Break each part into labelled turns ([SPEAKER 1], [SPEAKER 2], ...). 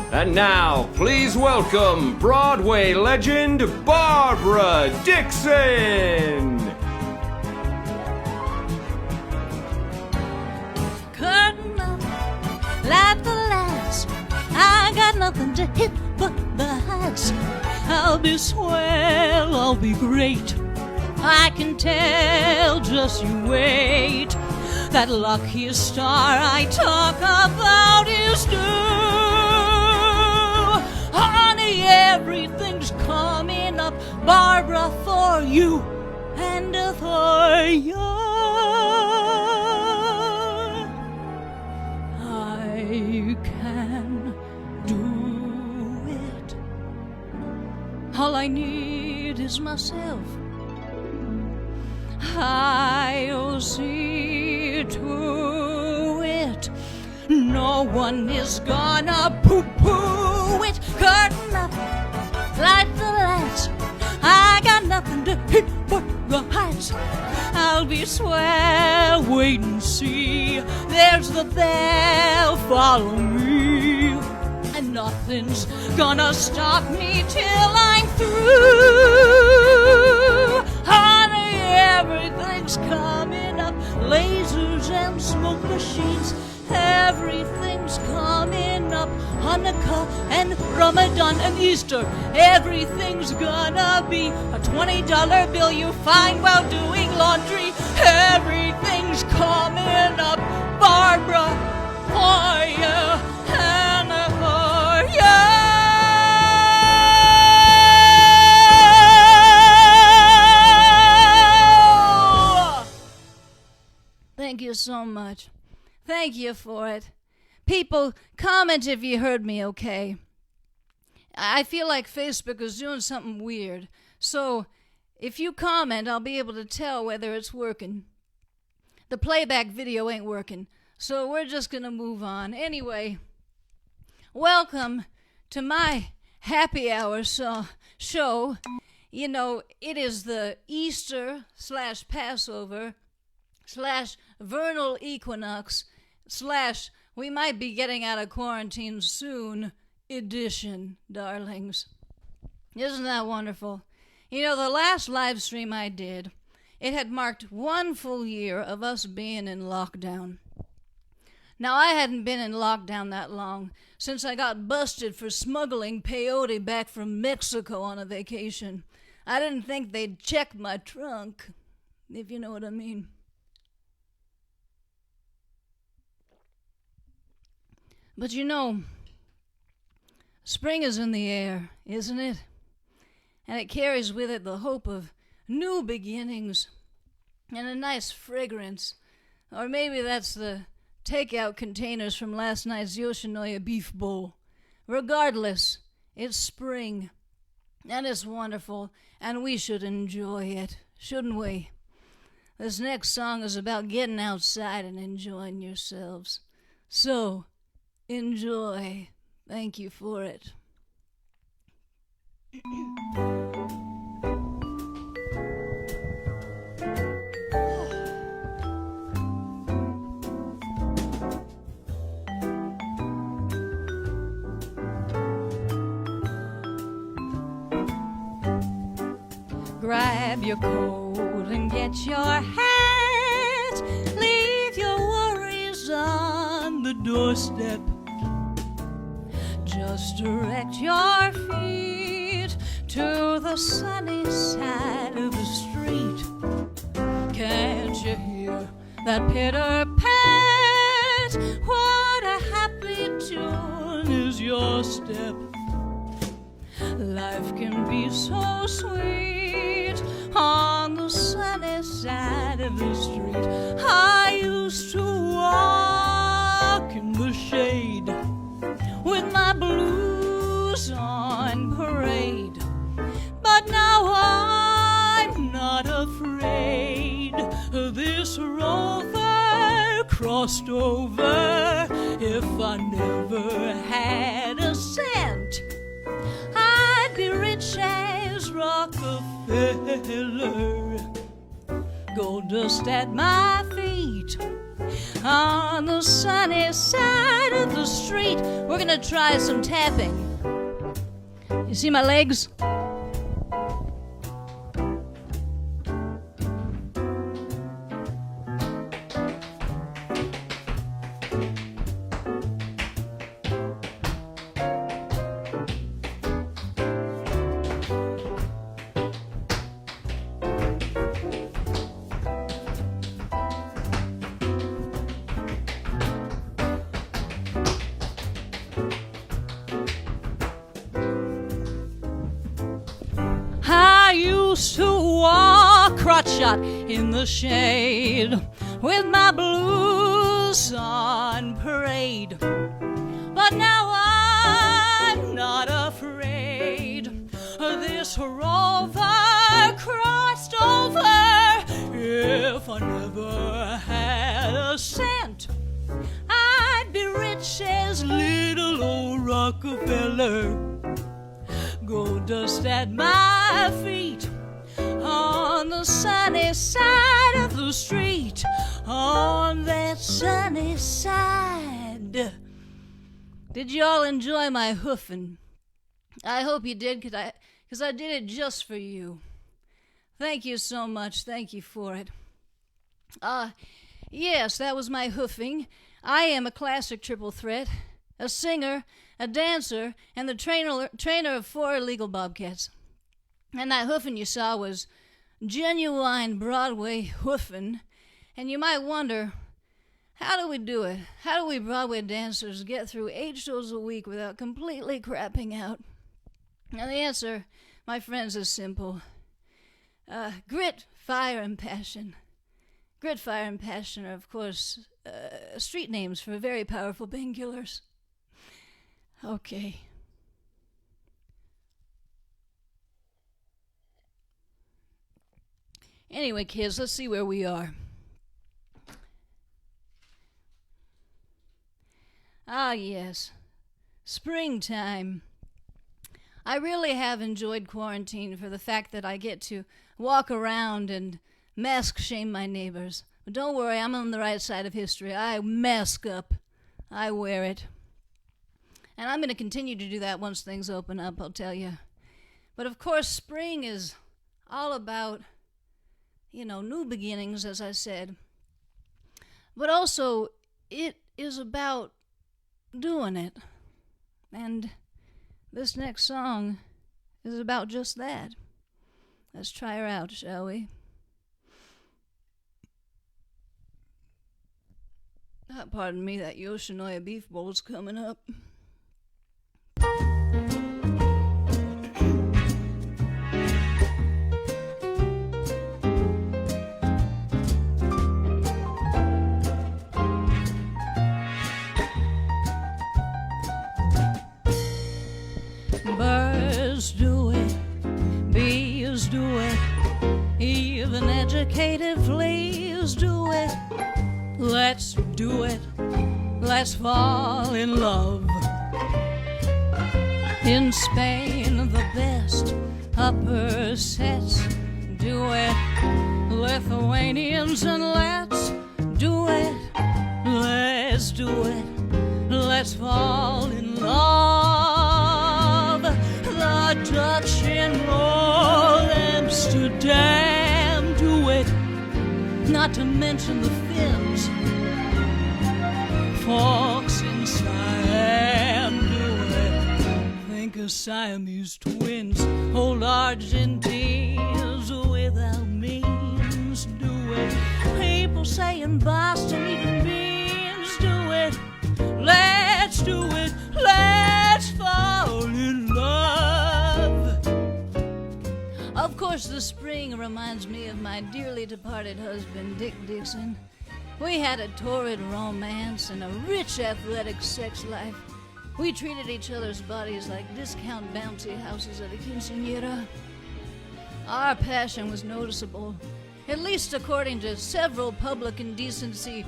[SPEAKER 1] And now, please welcome Broadway legend Barbara Dixon.
[SPEAKER 2] Curtain up, light the lights. I got nothing to hit but the heights. I'll be swell, I'll be great. I can tell, just you wait. That lucky star I talk about is due. Honey, everything's coming up, Barbara, for you and for you. I can do it. All I need is myself. I'll see to it. No one is gonna poo-poo it. Curtain up, light the lights. I got nothing to hit but the heights. I'll be swell, wait and see. There's the bell, follow me. And nothing's gonna stop me till I'm through. Honey, everything's coming up. Lasers and smoke machines. Everything's coming up. Hanukkah and Ramadan and Easter. Everything's gonna be a $20 bill you find while doing laundry. Everything's coming up, Barbara, for you and for you. Thank you so much. Thank you for it. People, comment if you heard me okay. I feel like Facebook is doing something weird. So, if you comment, I'll be able to tell whether it's working. The playback video ain't working. So, we're just going to move on. Anyway, welcome to my happy hour show. You know, it is the Easter/Passover / vernal equinox / we might be getting out of quarantine soon edition, darlings. Isn't that wonderful? You know, the last live stream I did, it had marked 1 full year of us being in lockdown. Now, I hadn't been in lockdown that long since I got busted for smuggling peyote back from Mexico on a vacation. I didn't think they'd check my trunk, if you know what I mean. But you know, spring is in the air, isn't it? And it carries with it the hope of new beginnings and a nice fragrance. Or maybe that's the takeout containers from last night's Yoshinoya beef bowl. Regardless, it's spring, and it's wonderful, and we should enjoy it, shouldn't we? This next song is about getting outside and enjoying yourselves. So, enjoy. Thank you for it. Grab your coat and get your hat. Leave your worries on the doorstep. Just direct your feet to the sunny side of the street. Can't you hear that pitter-pat? What a happy tune is your step. Life can be so sweet on the sunny side of the street. I used to walk in the shade with my blues on parade, but now I'm not afraid. This rover crossed over. If I never had a cent, I'd be rich as Rockefeller. Gold dust at my feet, on the sunny side of the street. We're gonna try some tapping. You see my legs? I used to walk crotch shot in the shade with my blues on parade. But now I'm not afraid. This rover crossed over. If I never had a cent, I'd be rich as little old Rockefeller. Gold dust at my feet on the sunny side of the street, on that sunny side. Did you all enjoy my hoofing? I hope you did, because I did it just for you. Thank you so much. Thank you for it. Yes, that was my hoofing. I am a classic triple threat, a singer, a dancer, and the trainer of 4 illegal bobcats. And that hoofing you saw was genuine Broadway hoofing. And you might wonder, how do we do it? How do we Broadway dancers get through 8 shows a week without completely crapping out? And the answer, my friends, is simple. Grit, fire, and passion. Grit, fire, and passion are, of course, street names for very powerful painkillers. Okay. Anyway, kids, let's see where we are. Ah, yes. Springtime. I really have enjoyed quarantine for the fact that I get to walk around and mask shame my neighbors. But don't worry, I'm on the right side of history. I mask up. I wear it. And I'm going to continue to do that once things open up, I'll tell you. But of course, spring is all about, new beginnings, as I said. But also, it is about doing it. And this next song is about just that. Let's try her out, shall we? Pardon me, that Yoshinoya beef bowl's coming up. Birds do it, bees do it, even educated fleas do it. Let's do it, let's fall in love. In Spain, the best upper sets do it. Lithuanians, and let's do it, let's do it, let's fall in love. The Dutch in Amsterdam do it, not to mention the Finns. Folks in Siam do it. Think of Siamese twins. Old Argentines without means do it. People say in Boston even beans do it. Let's do it. Let's fall in love. Of course, the spring reminds me of my dearly departed husband, Dick Dixon. We had a torrid romance and a rich athletic sex life. We treated each other's bodies like discount bouncy houses at a quinceañera. Our passion was noticeable, at least according to several public indecency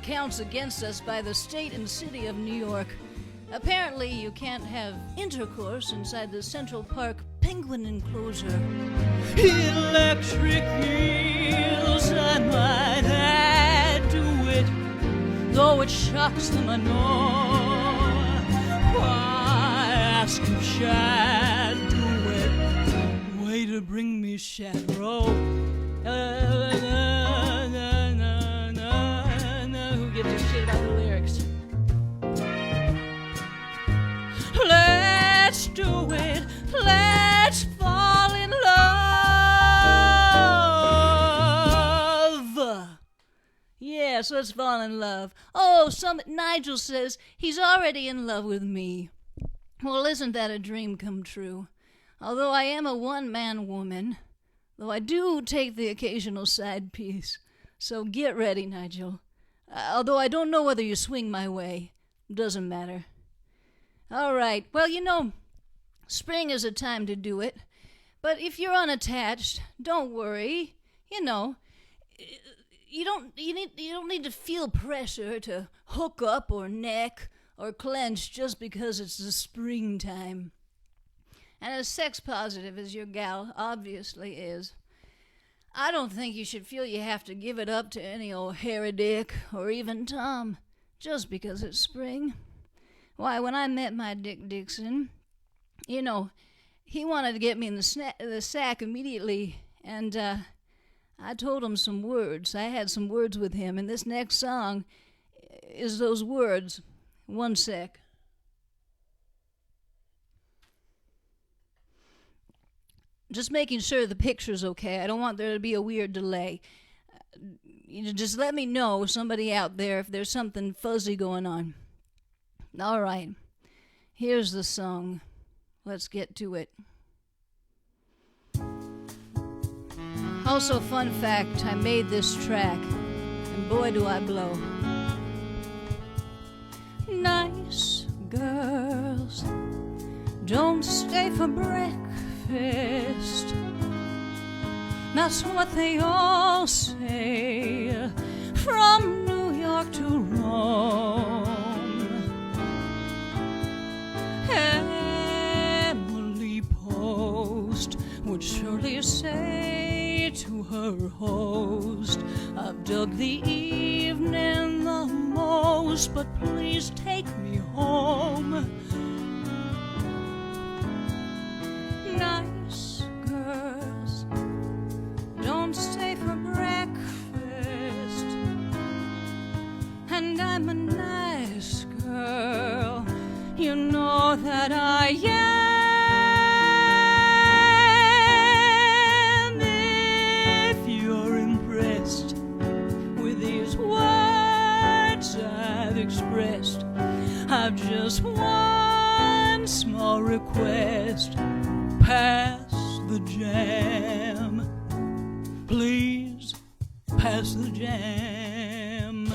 [SPEAKER 2] counts against us by the state and city of New York. Apparently, you can't have intercourse inside the Central Park penguin enclosure. Electric eels, I might add to it. which shocks them a know. Why ask if shad do it? Way to bring me shadow. Who gives a shit about the lyrics? Let's do it. Let's fall in love. Yes, let's fall in love. Oh, Nigel says he's already in love with me. Well, isn't that a dream come true? Although I am a one-man woman, though I do take the occasional side piece. So get ready, Nigel. Although I don't know whether you swing my way. Doesn't matter. All right. Well, spring is a time to do it. But if you're unattached, don't worry. You don't need to feel pressure to hook up or neck or clench just because it's the springtime. And as sex positive as your gal obviously is, I don't think you should feel you have to give it up to any old hairy dick or even Tom just because it's spring. Why, when I met my Dick Dixon, he wanted to get me in the sack immediately, and I told him some words. I had some words with him, and this next song is those words. One sec. Just making sure the picture's okay. I don't want there to be a weird delay. Just let me know, somebody out there, if there's something fuzzy going on. All right. Here's the song. Let's get to it. Also, fun fact, I made this track, and boy do I blow. Nice girls don't stay for breakfast. That's what they all say, from New York to Rome. Emily Post would surely say to her host, I've dug the evening the most, but please take me home. Nice girls don't stay for breakfast, and I'm a nice girl, you know that I am. If you're impressed with these words I've expressed, I've just one small request. Pass the jam. Please, pass the jam.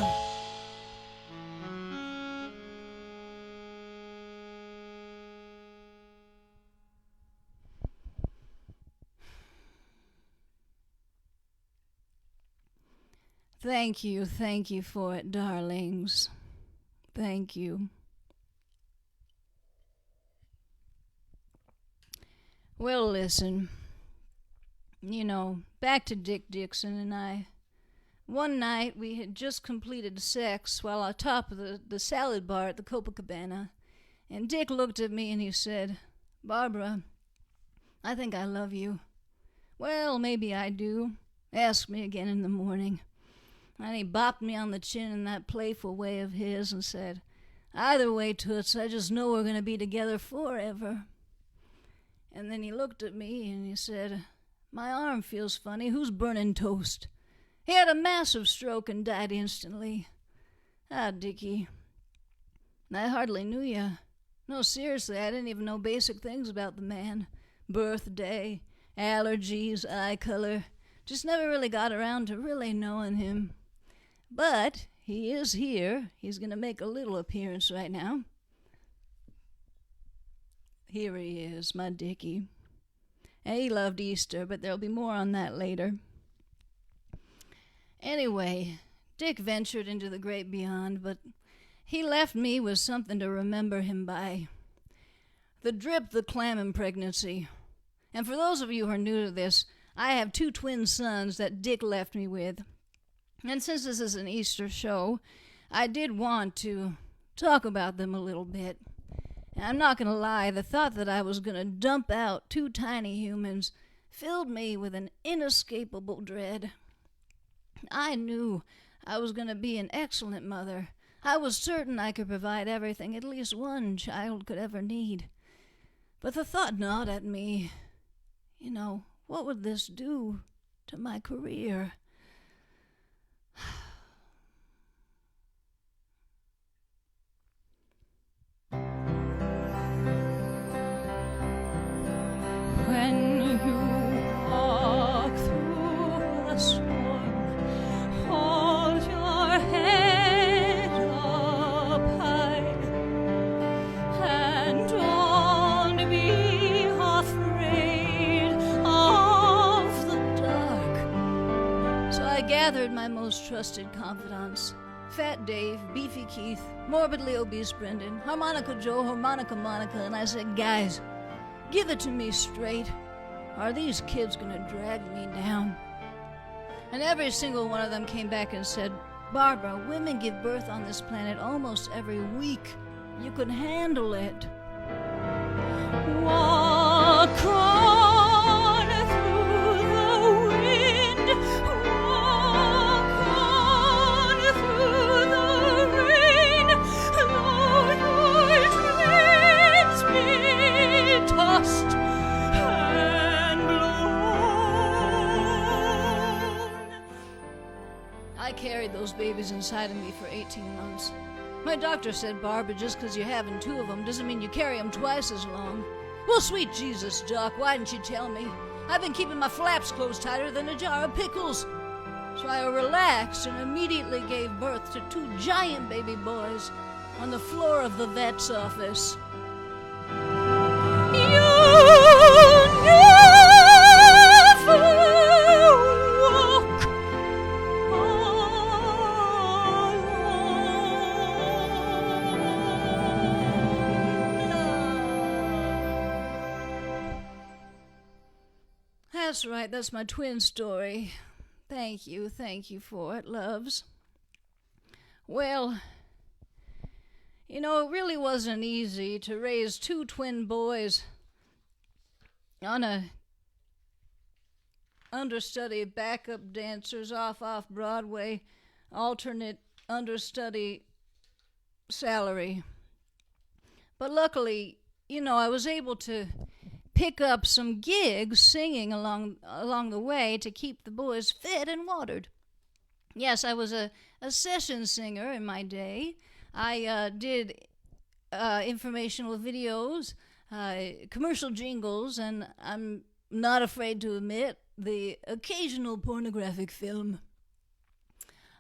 [SPEAKER 2] Thank you for it, darlings. Thank you. Well, listen, back to Dick Dixon and I. One night we had just completed sex while on top of the salad bar at the Copacabana, and Dick looked at me and he said, Barbara, I think I love you. Well, maybe I do. Ask me again in the morning. And he bopped me on the chin in that playful way of his and said, either way, Toots, I just know we're going to be together forever. And then he looked at me and he said, my arm feels funny. Who's burning toast? He had a massive stroke and died instantly. Ah, Dickie, I hardly knew you. No, seriously, I didn't even know basic things about the man. Birthday, allergies, eye color. Just never really got around to really knowing him. But he is here. He's going to make a little appearance right now. Here he is, my Dickie. And he loved Easter, but there'll be more on that later. Anyway, Dick ventured into the great beyond, but he left me with something to remember him by. The drip, the clam in pregnancy. And for those of you who are new to this, I have 2 twin sons that Dick left me with. And since this is an Easter show, I did want to talk about them a little bit. And I'm not going to lie, the thought that I was going to dump out 2 tiny humans filled me with an inescapable dread. I knew I was going to be an excellent mother. I was certain I could provide everything at least one child could ever need. But the thought gnawed at me. What would this do to my career? When you walk through the storm, hold your head up high, and don't be afraid of the dark. So I gathered my most trusted confidants. Fat Dave, Beefy Keith, morbidly obese Brendan, Harmonica Joe, Harmonica Monica, and I said, guys, give it to me straight. Are these kids gonna drag me down? And every single one of them came back and said, Barbara, women give birth on this planet almost every week. You could handle it. Walk on through the wind. Walk on through the rain. Though your dreams be tossed and blown. I carried those babies inside of me for 18 months. My doctor said, Barbara, just because you're having 2 of them doesn't mean you carry them twice as long. Well, sweet Jesus, Doc, why didn't you tell me? I've been keeping my flaps closed tighter than a jar of pickles. So I relaxed and immediately gave birth to 2 giant baby boys on the floor of the vet's office. That's right, that's my twin story. Thank you for it, loves. Well, it really wasn't easy to raise 2 twin boys on a understudy backup dancers off Broadway alternate understudy salary. But luckily, I was able to pick up some gigs singing along the way to keep the boys fed and watered. Yes, I was a session singer in my day. I did informational videos, commercial jingles, and I'm not afraid to admit the occasional pornographic film.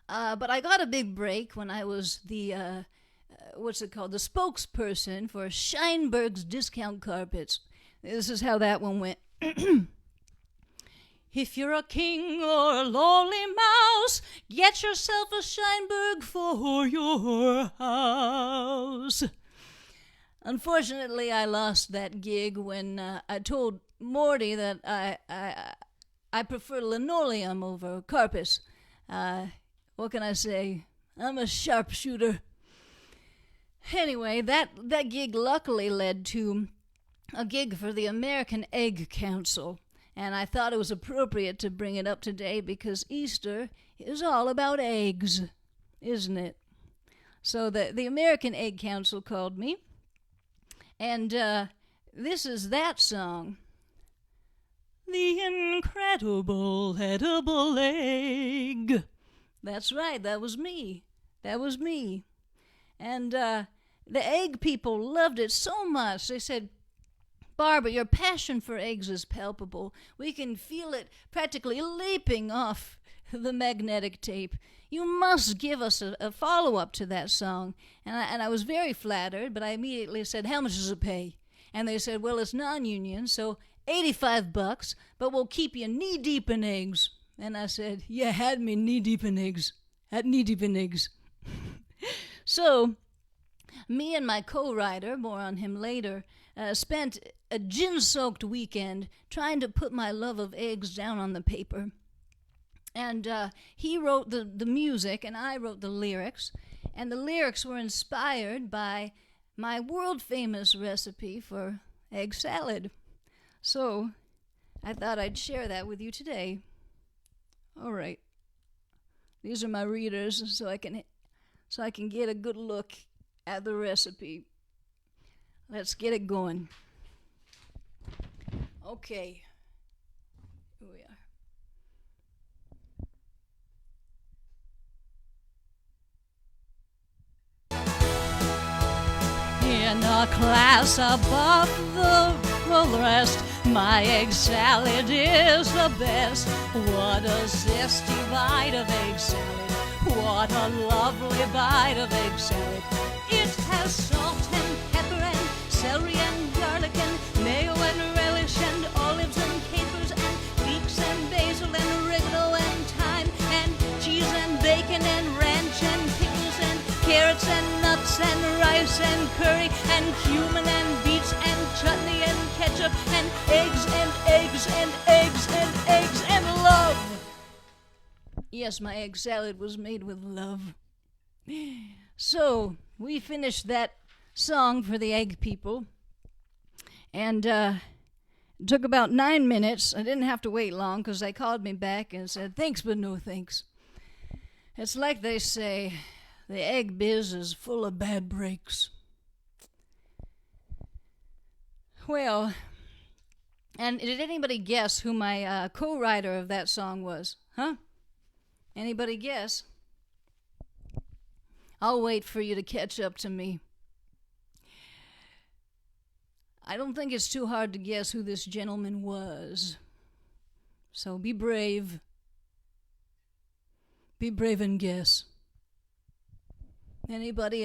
[SPEAKER 2] But I got a big break when I was the spokesperson for Scheinberg's Discount Carpets. This is how that one went. If you're a king or a lowly mouse, get yourself a Scheinberg for your house. Unfortunately, I lost that gig when I told Morty that I prefer linoleum over carpets. What can I say? I'm a sharpshooter. Anyway, that gig luckily led to a gig for the American Egg Council, and I thought it was appropriate to bring it up today because Easter is all about eggs, isn't it? So the American Egg Council called me, and this is that song. The incredible edible egg. That's right, that was me. And the egg people loved it so much, they said, Barbara, your passion for eggs is palpable. We can feel it practically leaping off the magnetic tape. You must give us a follow-up to that song. And I was very flattered, but I immediately said, how much does it pay? And they said, well, it's non-union, so $85, but we'll keep you knee-deep in eggs. And I said, you had me knee-deep in eggs. So, me and my co-writer, more on him later, spent a gin-soaked weekend trying to put my love of eggs down on the paper. And he wrote the music, and I wrote the lyrics. And the lyrics were inspired by my world-famous recipe for egg salad. So I thought I'd share that with you today. All right. These are my readers so I can get a good look at the recipe. Let's get it going. Okay. Here we are. In a class above the rest, my egg salad is the best. What a zesty bite of egg salad. What a lovely bite of egg salad. It has salt and pepper and celery and garlic and mayo and relish and olives and capers and leeks and basil and oregano and thyme and cheese and bacon and ranch and pickles and carrots and nuts and rice and curry and cumin and beets and chutney and ketchup and eggs and eggs and eggs and eggs and love. Yes, my egg salad was made with love. So, we finished that song for the egg people, and it took about 9 minutes. I didn't have to wait long because they called me back and said, thanks, but no thanks. It's like they say, the egg biz is full of bad breaks. Well, and did anybody guess who my co-writer of that song was? Huh? Anybody guess? I'll wait for you to catch up to me. I don't think it's too hard to guess who this gentleman was. So be brave. Be brave and guess. Anybody?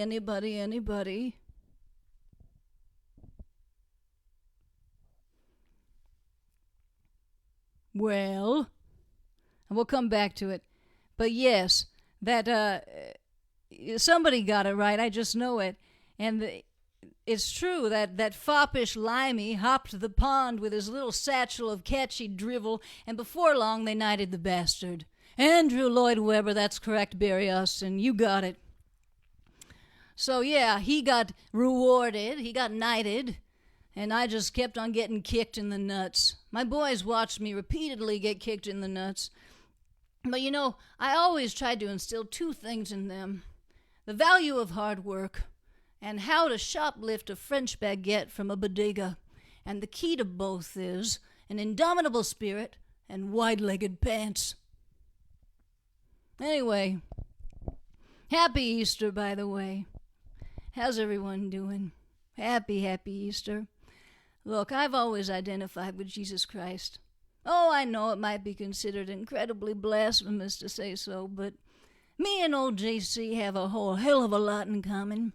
[SPEAKER 2] Well, we'll come back to it. But yes, that somebody got it right. I just know it. And it's true that foppish Limey hopped the pond with his little satchel of catchy drivel, and before long they knighted the bastard. Andrew Lloyd Webber, that's correct, Barry Austin. You got it. So yeah, he got rewarded. He got knighted. And I just kept on getting kicked in the nuts. My boys watched me repeatedly get kicked in the nuts. But you know, I always tried to instill two things in them. The value of hard work and how to shoplift a French baguette from a bodega. And the key to both is an indomitable spirit and wide-legged pants. Anyway, happy Easter, by the way. How's everyone doing? Happy Easter. Look, I've always identified with Jesus Christ. Oh, I know it might be considered incredibly blasphemous to say so, but me and old JC have a whole hell of a lot in common.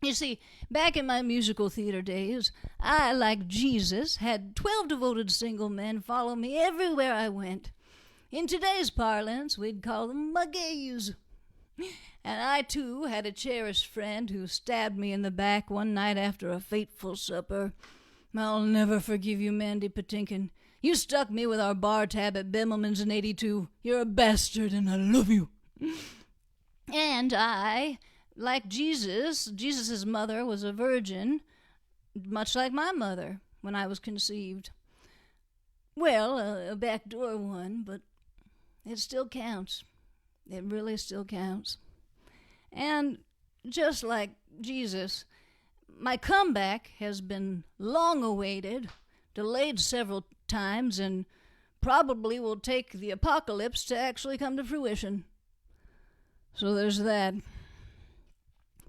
[SPEAKER 2] You see, back in my musical theater days, I, like Jesus, had 12 devoted single men follow me everywhere I went. In today's parlance, we'd call them my gays. And I, too, had a cherished friend who stabbed me in the back one night after a fateful supper. I'll never forgive you, Mandy Patinkin. You stuck me with our bar tab at Bimmelman's in 82. You're a bastard, and I love you. And I, like Jesus' mother was a virgin, much like my mother when I was conceived. Well, a backdoor one, but it still counts. It really still counts. And just like Jesus, my comeback has been long awaited, delayed several times, and probably will take the apocalypse to actually come to fruition. So there's that.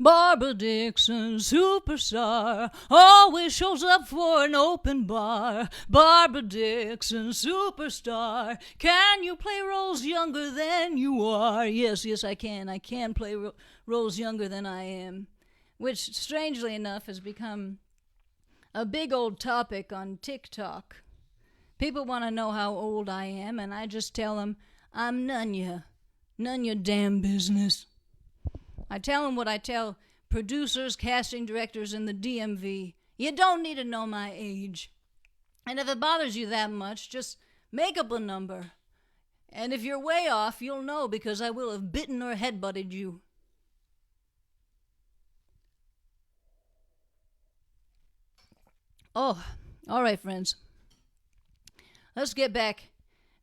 [SPEAKER 2] Barbara Dixon, superstar, always shows up for an open bar. Barbara Dixon, superstar, can you play roles younger than you are? Yes, I can. I can play roles younger than I am, which, strangely enough, has become a big old topic on TikTok. People want to know how old I am, and I just tell them, I'm none your damn business. I tell them what I tell producers, casting directors in the DMV. You don't need to know my age. And if it bothers you that much, just make up a number. And if you're way off, you'll know because I will have bitten or headbutted you. Oh, all right, friends. Let's get back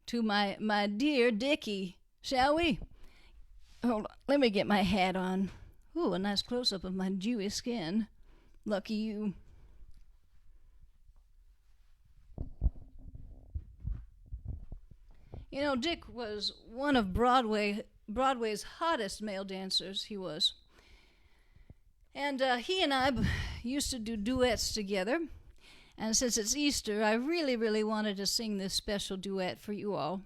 [SPEAKER 2] to my dear Dickie, shall we? Hold on, let me get my hat on. Ooh, a nice close-up of my dewy skin. Lucky you. You know, Dick was one of Broadway's hottest male dancers, he was. And he and I used to do duets together. And since it's Easter, I really, really wanted to sing this special duet for you all.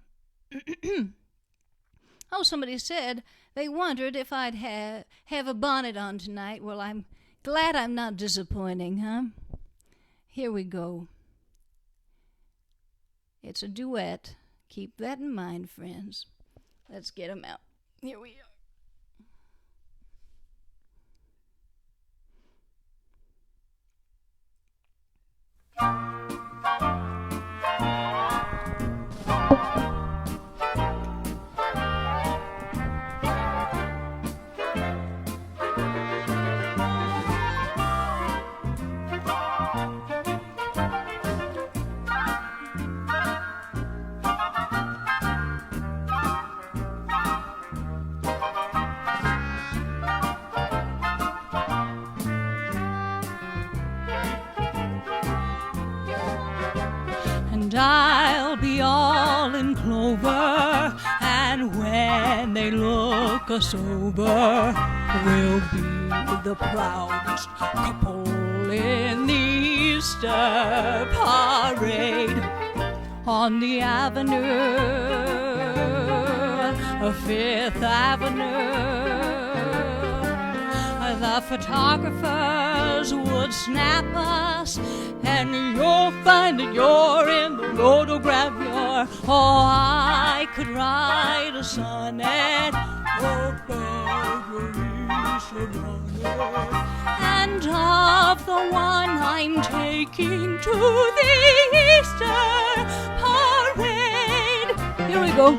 [SPEAKER 2] Oh, somebody said they wondered if I'd have a bonnet on tonight. Well, I'm glad I'm not disappointing, huh? Here we go. It's a duet. Keep that in mind, friends. Let's get 'em out. Here we are. And I'll be all in clover, and when they look us over, we'll be the proudest couple in the Easter parade. On the avenue, Fifth Avenue, the photographers would snap us, and you'll find that you're in the photogravure. Oh, I could write a sonnet about your Easter bonnet, and of the one I'm taking to the Easter parade. Here we go.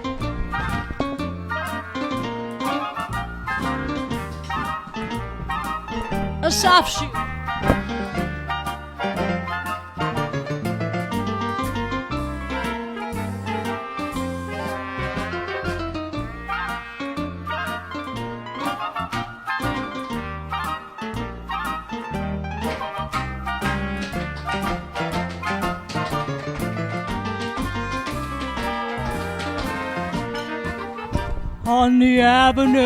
[SPEAKER 2] A soft shoe. On the avenue,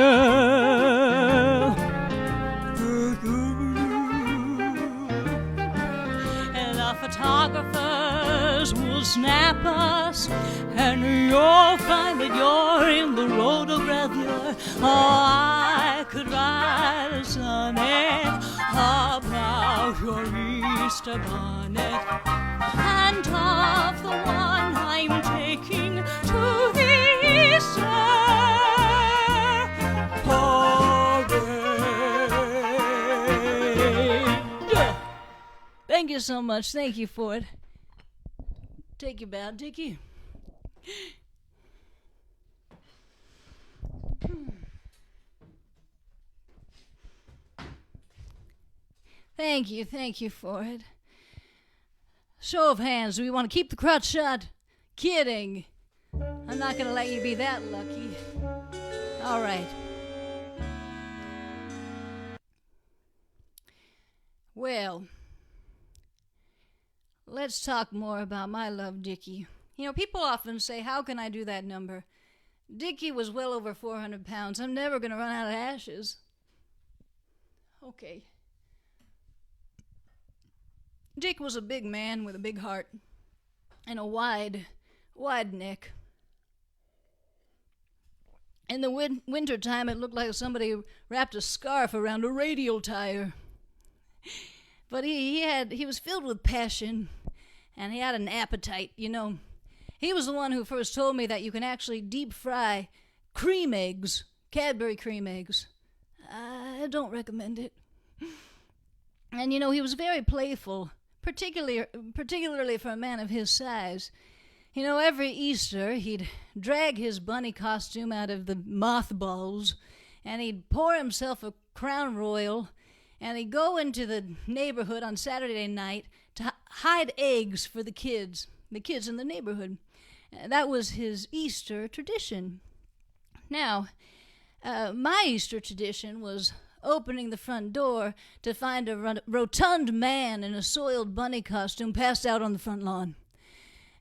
[SPEAKER 2] and the photographers will snap us, and you'll find that you're in the photogravure. Oh, I could write a sonnet about your Easter bonnet, and of the one I'm taking to the Easter parade. Thank you so much. Thank you for it. Take your bow, Dickie. Thank you for it. Show of hands, do we want to keep the crowd shut? Kidding. I'm not going to let you be that lucky. All right. Well, let's talk more about my love, Dickie. You know, people often say, how can I do that number? Dickie was well over 400 pounds. I'm never going to run out of ashes. Okay. Dick was a big man with a big heart and a wide neck. In the winter time, it looked like somebody wrapped a scarf around a radial tire. But he was filled with passion, and he had an appetite, you know. He was the one who first told me that you can actually deep fry cream eggs, Cadbury cream eggs. I don't recommend it. And, you know, he was very playful, particularly for a man of his size. You know, every Easter, he'd drag his bunny costume out of the mothballs, and he'd pour himself a Crown Royal, and he'd go into the neighborhood on Saturday night, to hide eggs for the kids in the neighborhood. That was his Easter tradition. Now, my Easter tradition was opening the front door to find a rotund man in a soiled bunny costume passed out on the front lawn.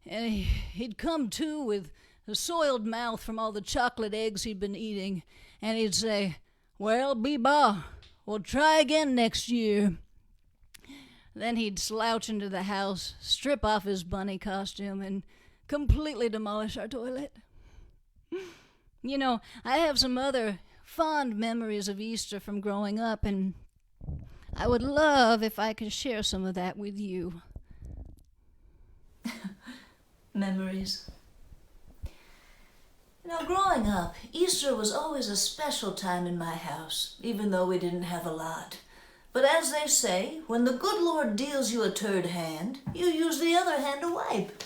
[SPEAKER 2] And he'd come to with a soiled mouth from all the chocolate eggs he'd been eating, and he'd say, "Well, Beba, we'll try again next year." Then he'd slouch into the house, strip off his bunny costume, and completely demolish our toilet. You know, I have some other fond memories of Easter from growing up, and I would love if I could share some of that with you.
[SPEAKER 3] Memories. You know, growing up, Easter was always a special time in my house, even though we didn't have a lot. But as they say, when the good Lord deals you a turd hand, you use the other hand to wipe.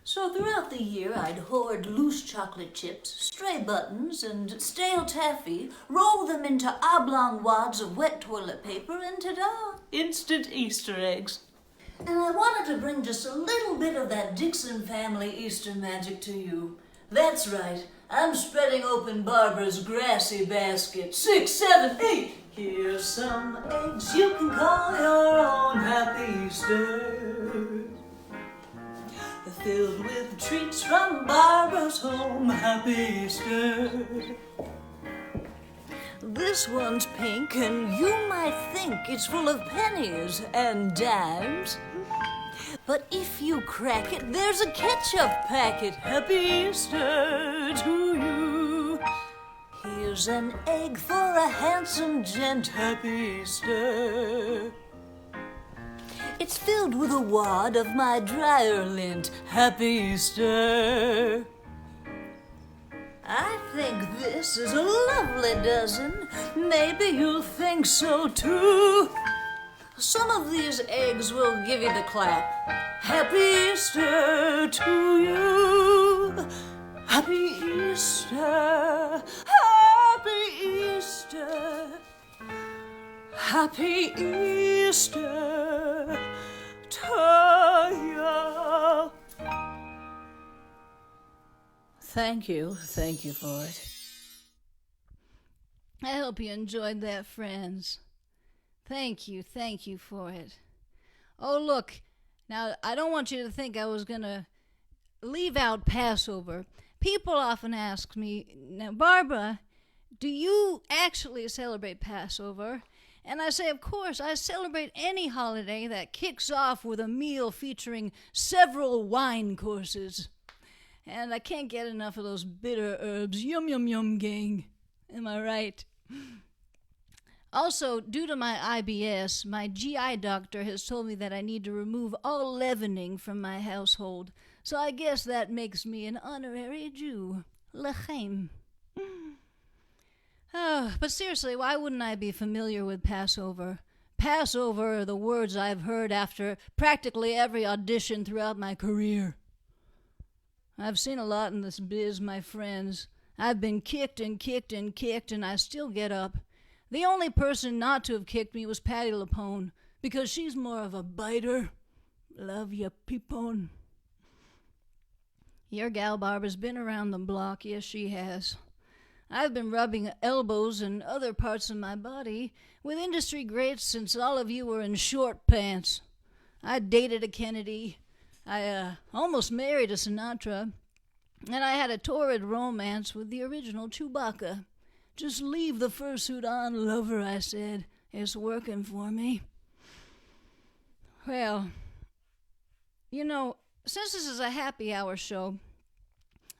[SPEAKER 3] So throughout the year, I'd hoard loose chocolate chips, stray buttons, and stale taffy, roll them into oblong wads of wet toilet paper, and ta-da! Instant Easter eggs. And I wanted to bring just a little bit of that Dixon family Easter magic to you. That's right, I'm spreading open Barbara's grassy basket. 6, 7, 8. Here's some eggs you can call your own. Happy Easter. Filled with treats from Barbara's home. Happy Easter. This one's pink, and you might think it's full of pennies and dimes. But if you crack it, there's a ketchup packet. Happy Easter to you. Here's an egg for a handsome gent. Happy Easter. It's filled with a wad of my dryer lint. Happy Easter. I think this is a lovely dozen. Maybe you'll think so too. Some of these eggs will give you the clap. Happy Easter to you. Happy Easter. Happy Easter. Happy Easter to you. Thank you for it.
[SPEAKER 2] I hope you enjoyed that, friends. Thank you for it. Oh, look, now I don't want you to think I was going to leave out Passover. People often ask me, "Now, Barbara, do you actually celebrate Passover?" And I say, of course, I celebrate any holiday that kicks off with a meal featuring several wine courses. And I can't get enough of those bitter herbs. Yum, yum, yum, gang. Am I right? Also, due to my IBS, my GI doctor has told me that I need to remove all leavening from my household. So I guess that makes me an honorary Jew. L'chaim. Oh, but seriously, why wouldn't I be familiar with Passover? Passover are the words I've heard after practically every audition throughout my career. I've seen a lot in this biz, my friends. I've been kicked and kicked and kicked, and I still get up. The only person not to have kicked me was Patty LaPone, because she's more of a biter. Love ya, Pipone. Your gal Barbara's been around the block. Yes, she has. I've been rubbing elbows and other parts of my body with industry greats since all of you were in short pants. I dated a Kennedy. I almost married a Sinatra. And I had a torrid romance with the original Chewbacca. Just leave the fursuit on, lover, I said. It's working for me. Well, you know, since this is a happy hour show,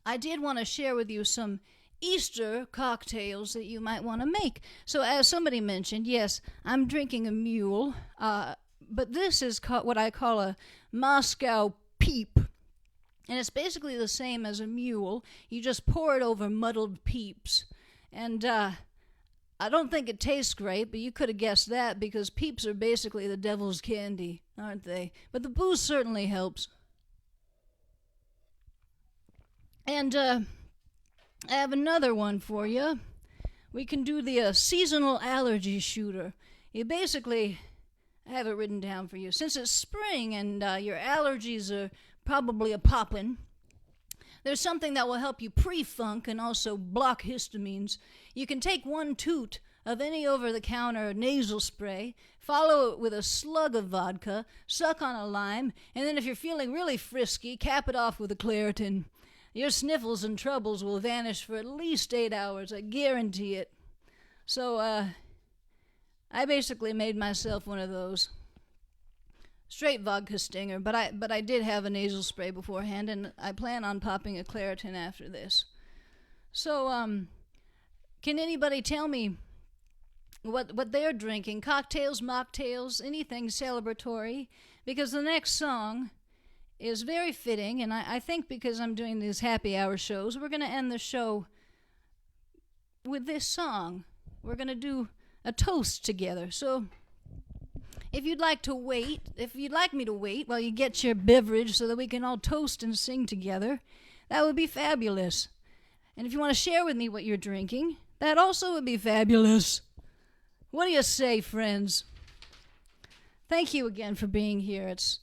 [SPEAKER 2] I did want to share with you some Easter cocktails that you might want to make. So as somebody mentioned, yes, I'm drinking a mule, but this is what I call a Moscow peep. And it's basically the same as a mule. You just pour it over muddled peeps. And I don't think it tastes great, but you could have guessed that because peeps are basically the devil's candy, aren't they? But the booze certainly helps. And I have another one for you. We can do the seasonal allergy shooter. You basically I have it written down for you. Since it's spring and your allergies are probably a-poppin', there's something that will help you pre-funk and also block histamines. You can take 1 toot of any over-the-counter nasal spray, follow it with a slug of vodka, suck on a lime, and then if you're feeling really frisky, cap it off with a Claritin. Your sniffles and troubles will vanish for at least 8 hours, I guarantee it. So, I basically made myself one of those. Straight vodka stinger, but I did have a nasal spray beforehand, and I plan on popping a Claritin after this. So, can anybody tell me what they're drinking? Cocktails, mocktails, anything celebratory? Because the next song is very fitting, and I think because I'm doing these happy hour shows, we're going to end the show with this song. We're going to do a toast together. So if you'd like me to wait while you get your beverage so that we can all toast and sing together, that would be fabulous. And if you want to share with me what you're drinking, that also would be fabulous. What do you say, friends? Thank you again for being here. It's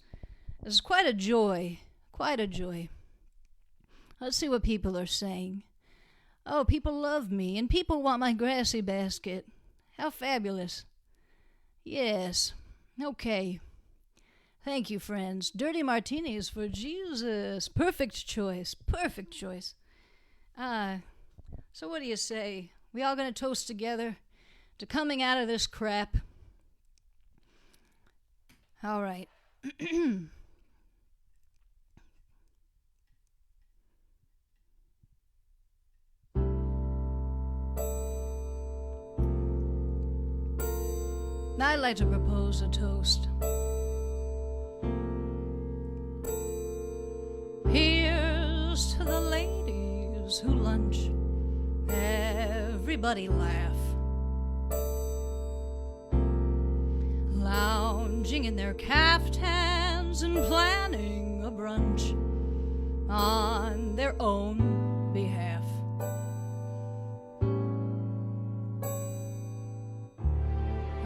[SPEAKER 2] quite a joy. Quite a joy. Let's see what people are saying. Oh, people love me, and people want my grassy basket. How fabulous. Yes. Okay. Thank you, friends. Dirty martinis for Jesus. Perfect choice. Perfect choice. So what do you say? We all gonna toast together to coming out of this crap? All right. I'd like to propose a toast. Here's to the ladies who lunch. Everybody laugh. Lounging in their caftans and planning a brunch on their own behalf.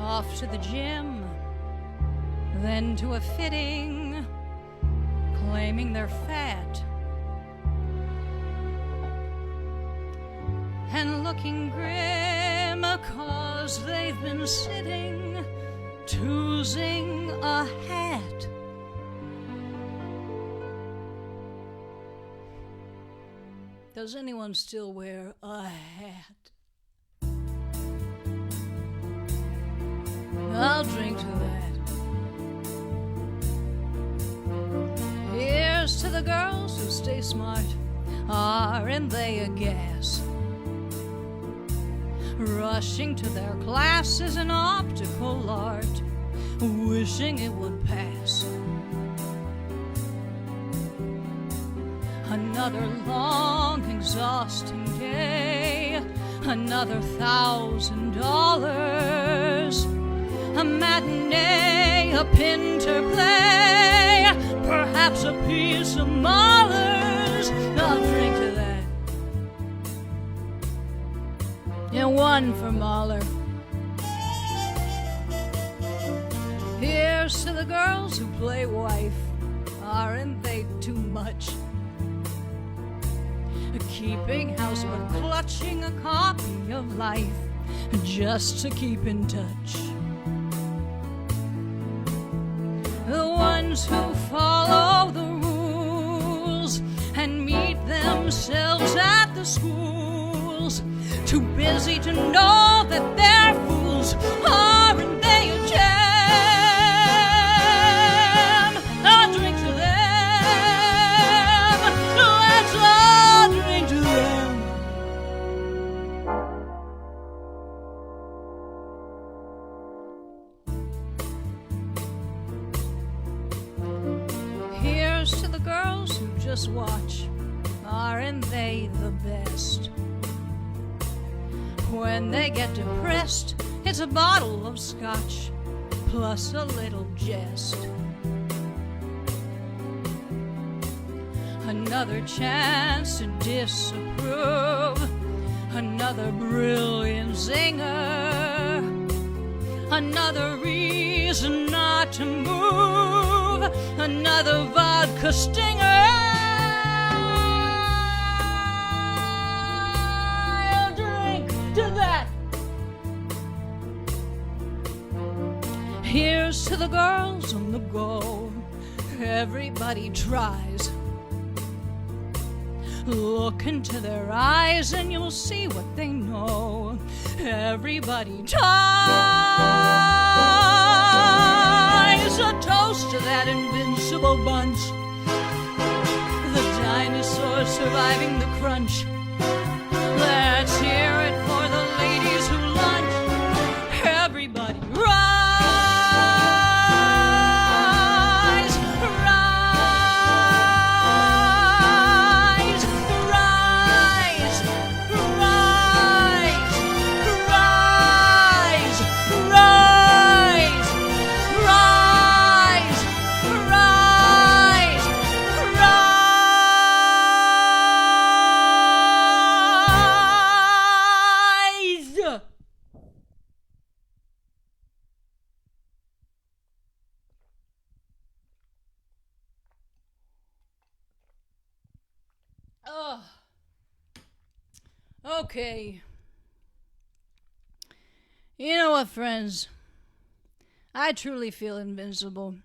[SPEAKER 2] Off to the gym, then to a fitting, claiming they're fat and looking grim 'cause they've been sitting, choosing a hat. Does anyone still wear a hat? I'll drink to that. Here's to the girls who stay smart. Aren't they a gas? Rushing to their classes in optical art, wishing it would pass. Another long, exhausting day. Another $1,000. A matinee, a pinter play, perhaps a piece of Mahler's. I'll drink to that. And one for Mahler. Here's to the girls who play wife. Aren't they too much? Keeping house but clutching a copy of life just to keep in touch. The ones who follow the rules and meet themselves at the schools, too busy to know that they're fools. Aren't they a gem? I'll drink to them. Let's all drink to them. Here's to the girls who just watch. Aren't they the best? When they get depressed, it's a bottle of scotch plus a little jest. Another chance to disapprove. Another brilliant zinger. Another reason please not to move. Another vodka stinger. I'll drink to that. Here's to the girls on the go. Everybody tries. Look into their eyes and you'll see what they know. Everybody tries. A toast to that invincible bunch. The dinosaurs surviving the crunch. Let's hear it for the ladies who lunch. Everybody rise. Oh. Okay. You know what, friends? I truly feel invincible.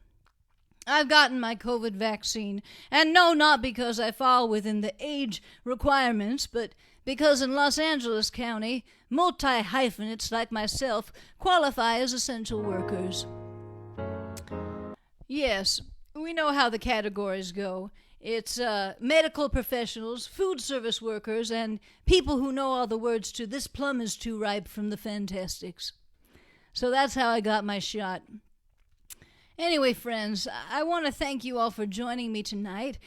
[SPEAKER 2] I've gotten my COVID vaccine, and no, not because I fall within the age requirements, but because in Los Angeles County, multi-hyphenates like myself qualify as essential workers. Yes, we know how the categories go. It's medical professionals, food service workers, and people who know all the words to "This plum is too ripe" from the Fantastics. So that's how I got my shot. Anyway, friends, I want to thank you all for joining me tonight.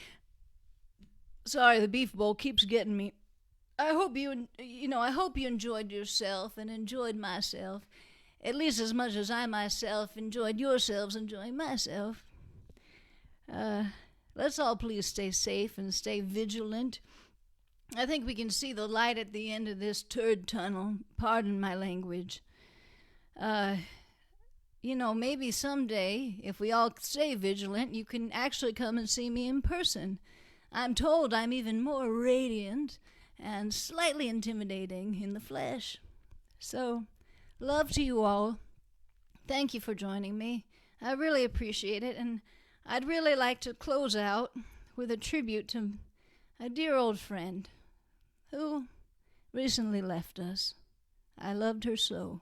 [SPEAKER 2] Sorry, the beef bowl keeps getting me. I hope you enjoyed yourself and enjoyed myself, at least as much as I myself enjoyed yourselves enjoying myself. Let's all please stay safe and stay vigilant. I think we can see the light at the end of this turd tunnel. Pardon my language. Maybe someday, if we all stay vigilant, you can actually come and see me in person. I'm told I'm even more radiant and slightly intimidating in the flesh. So, love to you all. Thank you for joining me. I really appreciate it, and I'd really like to close out with a tribute to a dear old friend who recently left us. I loved her so.